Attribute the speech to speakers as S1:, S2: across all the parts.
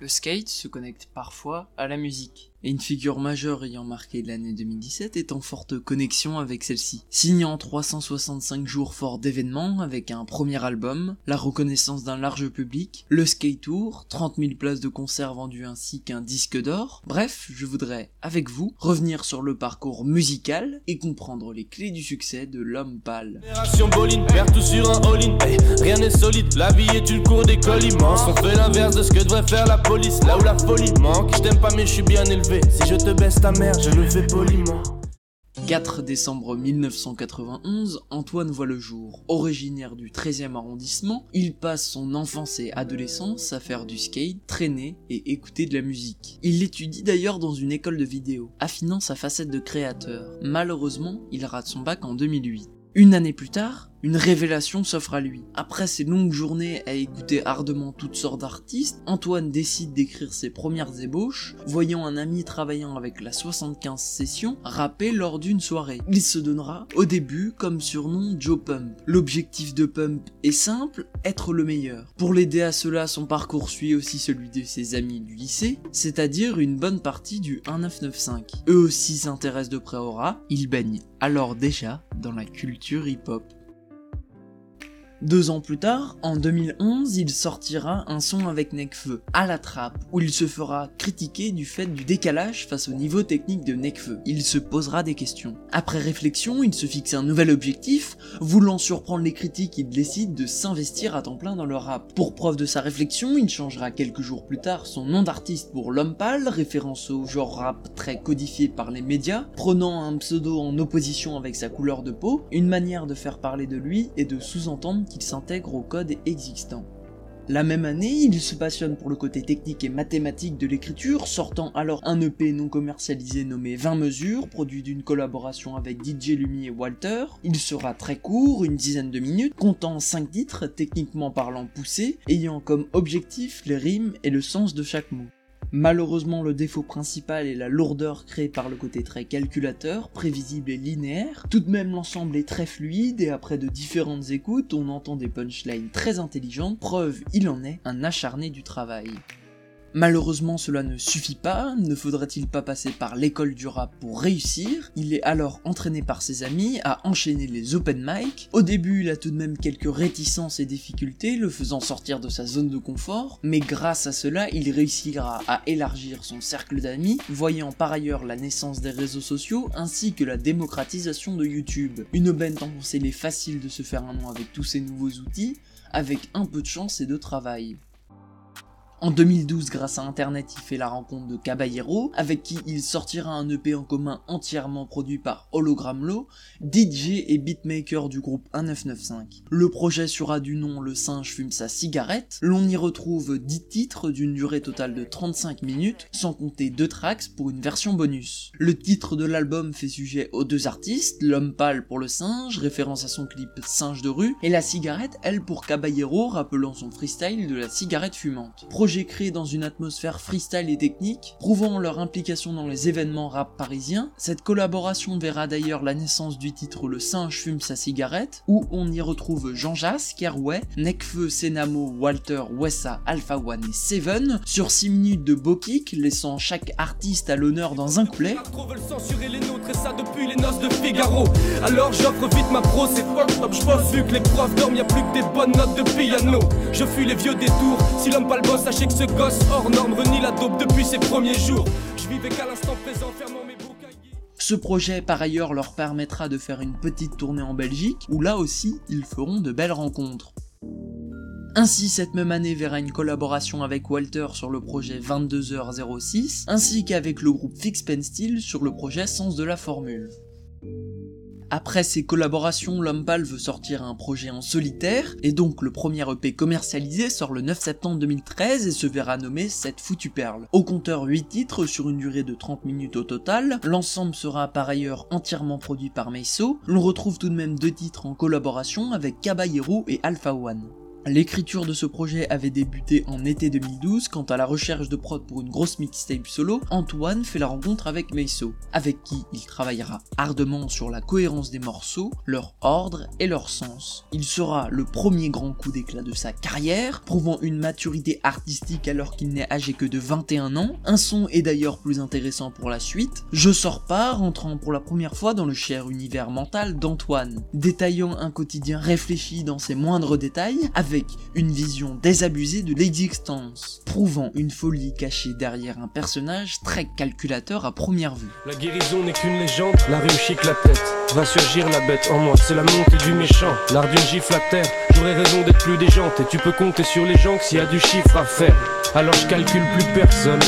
S1: Le skate se connecte parfois à la musique, et une figure majeure ayant marqué l'année 2017 est en forte connexion avec celle-ci. Signant 365 jours forts d'événements avec un premier album, la reconnaissance d'un large public, le Skate Tour, 30 000 places de concert vendues ainsi qu'un disque d'or. Bref, je voudrais, avec vous, revenir sur le parcours musical et comprendre les clés du succès de l'homme pâle.
S2: Génération Bolin, perd tout sur un all-in, hey, rien n'est solide, la vie est une cour d'école immense. On fait l'inverse de ce que devrait faire la police, là où la folie manque. Je t'aime pas mais je suis bien élevé, si je te baisse ta mère, je le fais poliment.
S1: 4 décembre 1991, Antoine voit le jour. Originaire du 13e arrondissement, il passe son enfance et adolescence à faire du skate, traîner et écouter de la musique. Il étudie d'ailleurs dans une école de vidéo, affinant sa facette de créateur. Malheureusement, il rate son bac en 2008. Une année plus tard, une révélation s'offre à lui. Après ses longues journées à écouter ardemment toutes sortes d'artistes, Antoine décide d'écrire ses premières ébauches, voyant un ami travaillant avec la 75 Session rapper lors d'une soirée. Il se donnera, au début, comme surnom Joe Pump. L'objectif de Pump est simple, être le meilleur. Pour l'aider à cela, son parcours suit aussi celui de ses amis du lycée, c'est-à-dire une bonne partie du 1995. Eux aussi s'intéressent de près au rap, ils baignent alors déjà dans la culture hip-hop. 2 ans plus tard, en 2011, il sortira un son avec Nekfeu, à la trappe, où il se fera critiquer du fait du décalage face au niveau technique de Nekfeu. Il se posera des questions. Après réflexion, il se fixe un nouvel objectif, voulant surprendre les critiques, il décide de s'investir à temps plein dans le rap. Pour preuve de sa réflexion, il changera quelques jours plus tard son nom d'artiste pour l'homme pâle, référence au genre rap très codifié par les médias, prenant un pseudo en opposition avec sa couleur de peau, une manière de faire parler de lui et de sous-entendre qu'il s'intègre au code existant. La même année, il se passionne pour le côté technique et mathématique de l'écriture, sortant alors un EP non commercialisé nommé 20 mesures, produit d'une collaboration avec DJ Lumi et Walter. Il sera très court, une dizaine de minutes, comptant 5 titres, techniquement parlant poussés, ayant comme objectif les rimes et le sens de chaque mot. Malheureusement, le défaut principal est la lourdeur créée par le côté très calculateur, prévisible et linéaire. Tout de même, l'ensemble est très fluide et après de différentes écoutes, on entend des punchlines très intelligentes, preuve il en est un acharné du travail. Malheureusement, cela ne suffit pas, ne faudrait-il pas passer par l'école du rap pour réussir? Il est alors entraîné par ses amis à enchaîner les open mic. Au début, il a tout de même quelques réticences et difficultés, le faisant sortir de sa zone de confort, mais grâce à cela, il réussira à élargir son cercle d'amis, voyant par ailleurs la naissance des réseaux sociaux ainsi que la démocratisation de YouTube. Une aubaine tant qu'il est facile de se faire un nom avec tous ces nouveaux outils, avec un peu de chance et de travail. En 2012, grâce à internet, il fait la rencontre de Caballero, avec qui il sortira un EP en commun entièrement produit par Hologram Law, DJ et beatmaker du groupe 1995. Le projet sera du nom Le Singe fume sa cigarette, l'on y retrouve 10 titres d'une durée totale de 35 minutes, sans compter 2 tracks pour une version bonus. Le titre de l'album fait sujet aux 2 artistes, l'homme pâle pour le singe, référence à son clip Singe de rue, et la cigarette, elle pour Caballero, rappelant son freestyle de la cigarette fumante. Projet créé dans une atmosphère freestyle et technique, prouvant leur implication dans les événements rap parisiens. Cette collaboration verra d'ailleurs la naissance du titre Le Singe fume sa cigarette, où on y retrouve Jean Jass, Keroué, Nekfeu, Senamo, Walter, Wessa, Alpha One et Seven, sur 6 minutes de beau kick, laissant chaque artiste à l'honneur dans un couplet.
S2: Veulent censurer les nôtres et ça depuis les noces de Figaro. Alors j'offre vite ma pro, c'est fuck top, j'pense vu que les profs dorment, y'a plus que des bonnes notes de piano. Je fuis les vieux détours, si l'homme pas le boss, sachez que ce gosse hors norme renie la dope depuis ses premiers jours. Je vivais qu'à l'instant présent, fermant mes bouquins.
S1: Ce projet par ailleurs leur permettra de faire une petite tournée en Belgique, où là aussi ils feront de belles rencontres. Ainsi, cette même année verra une collaboration avec Walter sur le projet 22h06, ainsi qu'avavec le groupe Fix Pen Steel sur le projet Sens de la Formule. Après ces collaborations, l'homme pâle veut sortir un projet en solitaire, et donc le premier EP commercialisé sort le 9 septembre 2013 et se verra nommer Cette foutue perle. Au compteur 8 titres sur une durée de 30 minutes au total, l'ensemble sera par ailleurs entièrement produit par Meiso. L'on retrouve tout de même 2 titres en collaboration avec Caballero et Alpha One. L'écriture de ce projet avait débuté en été 2012 quand à la recherche de prod pour une grosse mixtape solo, Antoine fait la rencontre avec Meiso, avec qui il travaillera ardemment sur la cohérence des morceaux, leur ordre et leur sens. Il sera le premier grand coup d'éclat de sa carrière, prouvant une maturité artistique alors qu'il n'est âgé que de 21 ans. Un son est d'ailleurs plus intéressant pour la suite. Je sors pas, rentrant pour la première fois dans le cher univers mental d'Antoine, détaillant un quotidien réfléchi dans ses moindres détails, avec une vision désabusée de l'existence, prouvant une folie cachée derrière un personnage très calculateur à première vue.
S2: La guérison n'est qu'une légende, la rue chic la tête, va surgir la bête en moi, c'est la montée du méchant, l'art d'une gifle à terre, j'aurais raison d'être plus déjante, et tu peux compter sur les gens que s'il y a du chiffre à faire, alors je calcule plus personne,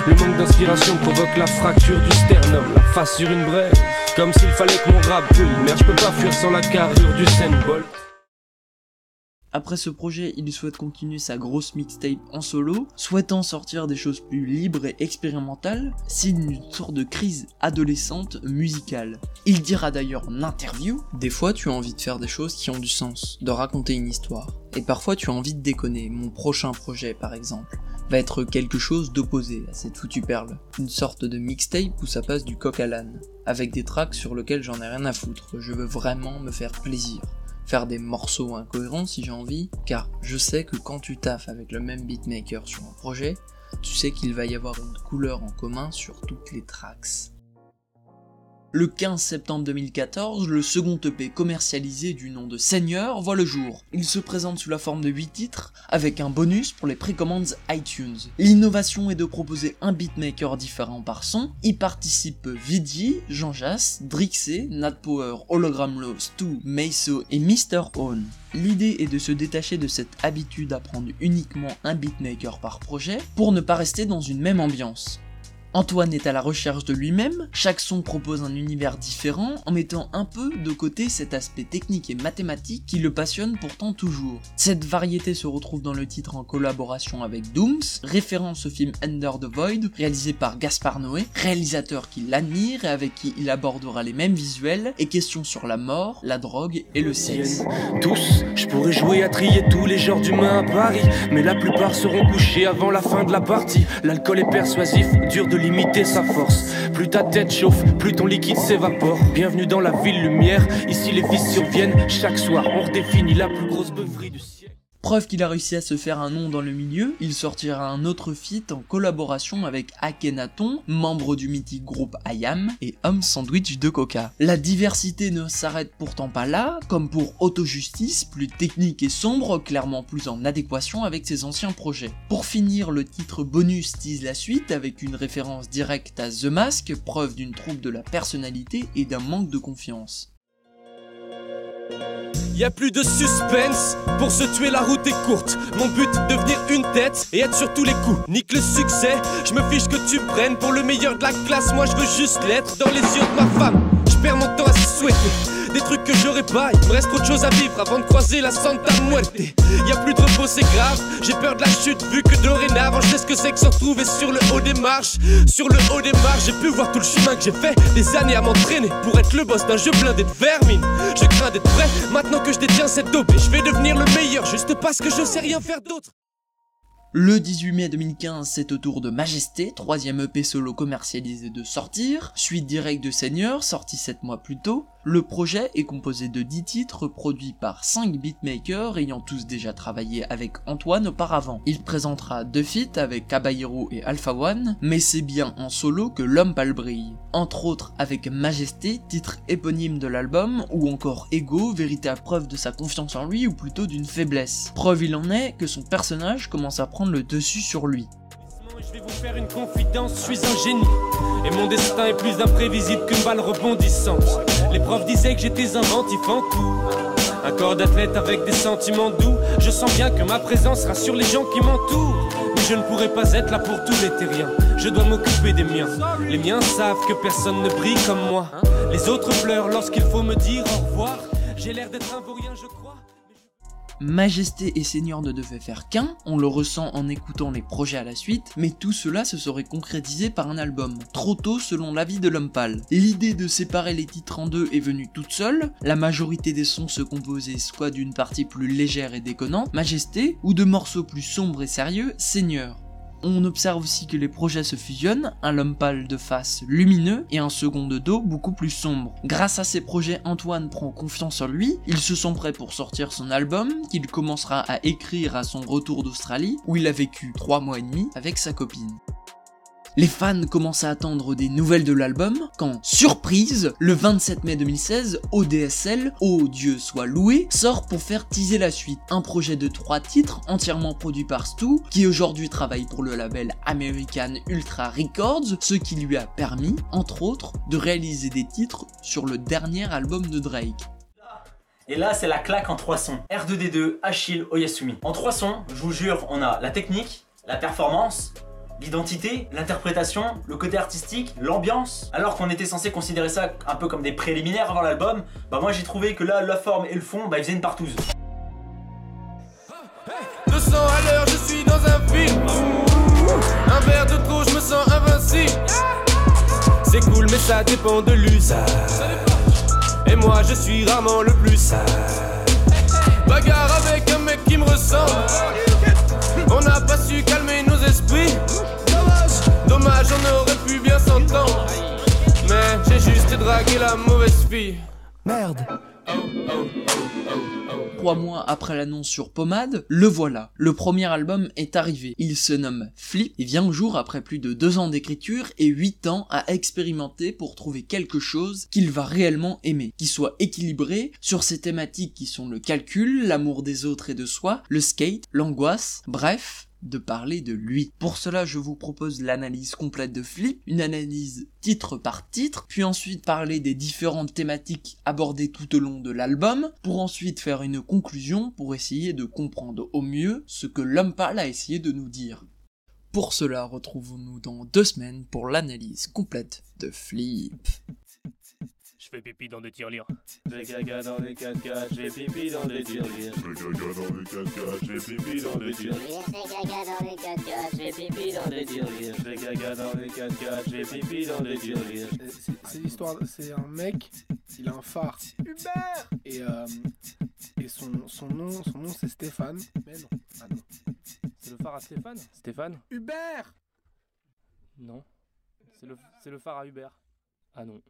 S2: le manque d'inspiration provoque la fracture du sternum, la face sur une braise, comme s'il fallait que mon rap brûle, merde je peux pas fuir sans la carrure du Bolt.
S1: Après ce projet, il souhaite continuer sa grosse mixtape en solo, souhaitant sortir des choses plus libres et expérimentales, signe d'une sorte de crise adolescente musicale. Il dira d'ailleurs en interview: « Des fois tu as envie de faire des choses qui ont du sens, de raconter une histoire, et parfois tu as envie de déconner. Mon prochain projet par exemple va être quelque chose d'opposé à cette foutue perle. Une sorte de mixtape où ça passe du coq à l'âne, avec des tracks sur lesquels j'en ai rien à foutre, je veux vraiment me faire plaisir. Faire des morceaux incohérents si j'ai envie, car je sais que quand tu taffes avec le même beatmaker sur un projet, tu sais qu'il va y avoir une couleur en commun sur toutes les tracks. » Le 15 septembre 2014, le second EP commercialisé du nom de Seigneur voit le jour. Il se présente sous la forme de 8 titres, avec un bonus pour les précommandes iTunes. L'innovation est de proposer un beatmaker différent par son. Y participent Vidi, Jean Jass, Drixé, Nat Power, Hologram Law, Stu, Meiso et Mr. Own. L'idée est de se détacher de cette habitude à prendre uniquement un beatmaker par projet, pour ne pas rester dans une même ambiance. Antoine est à la recherche de lui-même, chaque son propose un univers différent en mettant un peu de côté cet aspect technique et mathématique qui le passionne pourtant toujours. Cette variété se retrouve dans le titre en collaboration avec Dooms, référence au film Under the Void, réalisé par Gaspard Noé, réalisateur qui l'admire et avec qui il abordera les mêmes visuels et questions sur la mort, la drogue et le sexe.
S2: Tous, je pourrais jouer à trier tous les genres d'humains à Paris, mais la plupart seront couchés avant la fin de la partie. L'alcool est persuasif, dur de limiter sa force. Plus ta tête chauffe, plus ton liquide s'évapore. Bienvenue dans la ville lumière, ici les vices surviennent. Chaque soir, on redéfinit la plus grosse beuverie du siècle.
S1: Preuve qu'il a réussi à se faire un nom dans le milieu, il sortira un autre feat en collaboration avec Akhenaton, membre du mythique groupe IAM, et Homme Sandwich de Coca. La diversité ne s'arrête pourtant pas là, comme pour Autojustice, plus technique et sombre, clairement plus en adéquation avec ses anciens projets. Pour finir, le titre bonus tease la suite avec une référence directe à The Mask, preuve d'une trouble de la personnalité et d'un manque de confiance.
S2: Y'a plus de suspense, pour se tuer la route est courte. Mon but, devenir une tête et être sur tous les coups. Nique le succès, je me fiche que tu prennes pour le meilleur de la classe. Moi je veux juste l'être dans les yeux de ma femme. Je perds mon temps à se souhaiter des trucs que j'aurais pas, il me reste trop de choses à vivre avant de croiser la Santa Muerte. Y'a plus de repos, c'est grave, j'ai peur de la chute vu que dorénavant je sais ce que c'est que se retrouver sur le haut des marches. Sur le haut des marches, j'ai pu voir tout le chemin que j'ai fait, des années à m'entraîner pour être le boss d'un jeu blindé de vermine. Je crains d'être prêt, maintenant que je détiens cette dope, et je vais devenir le meilleur juste parce que je sais rien faire d'autre.
S1: Le 18 mai 2015, c'est au tour de Majesté, troisième EP solo commercialisé de sortir, suite directe de Seigneur, sorti 7 mois plus tôt. Le projet est composé de 10 titres produits par 5 beatmakers ayant tous déjà travaillé avec Antoine auparavant. Il présentera 2 feats avec Caballero et Alpha One, mais c'est bien en solo que l'homme pâle brille. Entre autres avec Majesté, titre éponyme de l'album, ou encore Ego, véritable preuve de sa confiance en lui ou plutôt d'une faiblesse. Preuve il en est que son personnage commence à prendre le dessus sur lui.
S2: Je vais vous faire une confidence, je suis un génie. Et mon destin est plus imprévisible qu'une balle rebondissante. Les profs disaient que j'étais inventif en tout. Un corps d'athlète avec des sentiments doux. Je sens bien que ma présence rassure les gens qui m'entourent. Mais je ne pourrai pas être là pour tous les terriens. Je dois m'occuper des miens. Les miens savent que personne ne brille comme moi. Les autres pleurent lorsqu'il faut me dire au revoir. J'ai l'air d'être un vaurien, je crois.
S1: Majesté et Seigneur ne devaient faire qu'un, on le ressent en écoutant les projets à la suite, mais tout cela se serait concrétisé par un album, trop tôt selon l'avis de l'homme pâle. L'idée de séparer les titres en deux est venue toute seule, la majorité des sons se composaient soit d'une partie plus légère et déconnante, Majesté, ou de morceaux plus sombres et sérieux, Seigneur. On observe aussi que les projets se fusionnent, un l'homme pâle de face lumineux et un second de dos beaucoup plus sombre. Grâce à ces projets, Antoine prend confiance en lui, il se sent prêt pour sortir son album, qu'il commencera à écrire à son retour d'Australie, où il a vécu 3 mois et demi avec sa copine. Les fans commencent à attendre des nouvelles de l'album, quand, surprise, le 27 mai 2016, ODSL, Oh Dieu soit loué, sort pour faire teaser la suite. Un projet de 3 titres, entièrement produit par Stu, qui aujourd'hui travaille pour le label American Ultra Records, ce qui lui a permis, entre autres, de réaliser des titres sur le dernier album de Drake.
S3: Et là, c'est la claque en 3 sons. R2D2, Achille, Oyasumi. En 3 sons, je vous jure, on a la technique, la performance, l'identité, l'interprétation, le côté artistique, l'ambiance. Alors qu'on était censé considérer ça un peu comme des préliminaires avant l'album, bah moi j'ai trouvé que là, la forme et le fond, bah ils faisaient une partouze.
S2: 200 à l'heure, je suis dans un film. Un verre de trop, je me sens invincible. C'est cool, mais ça dépend de l'usage. Et moi, je suis rarement le plus sage. Bagarre avec un mec qui me ressemble. On n'a pas su calmer nos esprits. Dommage, on aurait pu bien s'entendre. Mais j'ai juste dragué la mauvaise fille.
S4: Merde.
S1: 3 mois après l'annonce sur Pommade, le voilà. Le premier album est arrivé. Il se nomme Flip et vient au jour après plus de 2 ans d'écriture et 8 ans à expérimenter pour trouver quelque chose qu'il va réellement aimer, qui soit équilibré sur ces thématiques qui sont le calcul, l'amour des autres et de soi, le skate, l'angoisse, bref, de parler de lui. Pour cela, je vous propose l'analyse complète de Flip, une analyse titre par titre, puis ensuite parler des différentes thématiques abordées tout au long de l'album, pour ensuite faire une conclusion pour essayer de comprendre au mieux ce que l'homme pâle a essayé de nous dire. Pour cela, retrouvons-nous dans 2 semaines pour l'analyse complète de Flip.
S5: Je fais pipi dans des tirelires. Je fais gaga dans les 4x4, je fais pipi dans des tirelires. Je fais gaga dans les 4x4, je fais pipi dans des tirelires. Je fais gaga dans les 4x4, je fais pipi dans des tirelires. Je fais gaga dans les 4x4, je fais pipi dans des tirelires.
S4: C'est l'histoire, c'est un mec, il a un phare. Hubert. Et son nom c'est Stéphane. Mais non. Ah non.
S5: C'est le phare à Stéphane? Stéphane?
S4: Hubert.
S5: Non. C'est le phare à Hubert. Ah non.